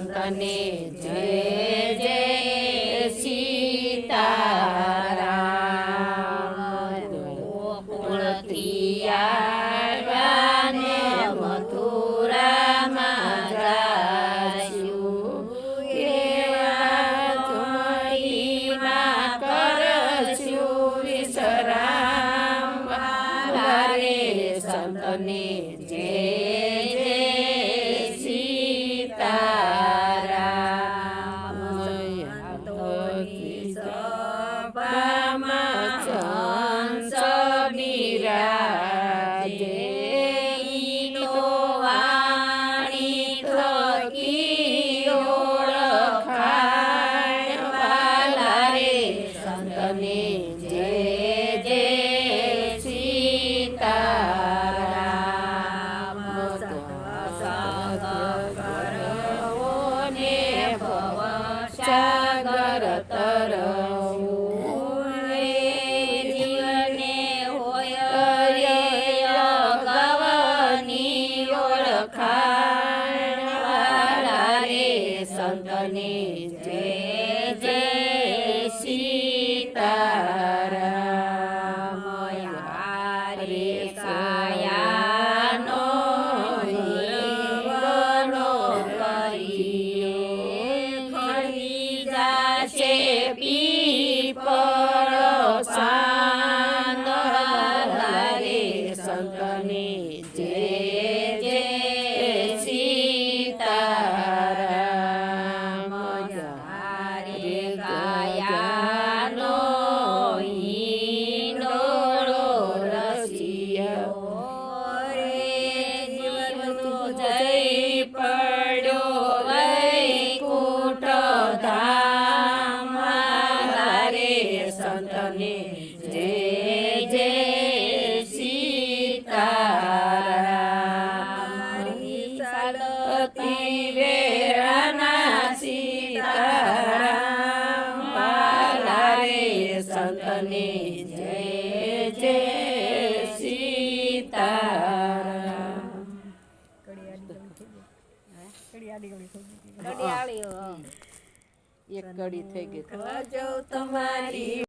સંતને જય જય સીતારામ ગોકુળથી આવ્યા ને મથુરામાં જાશું કેવા જોડીમાં કરશું વિશ્રામ વારે સંતને જય સાગર તરવું જીવને હોય ગવાની ઓળખાણ વાલા રે સંતને જય જય સીતારામ હારે કાયાનો પીપળ સાંદ રે સંતને જય જય સીતારામ હારે ગાયાનો હિંડોળો રસિયો રે જીવનો જય પડ્યો વૈકુંઠ ધામ સંતને જય જય સીતારામ સાલતી વેળાના સીતારામ વાલા રે સંતને જય જય સીતારામ એક કડી થઈ ગઈ તમારી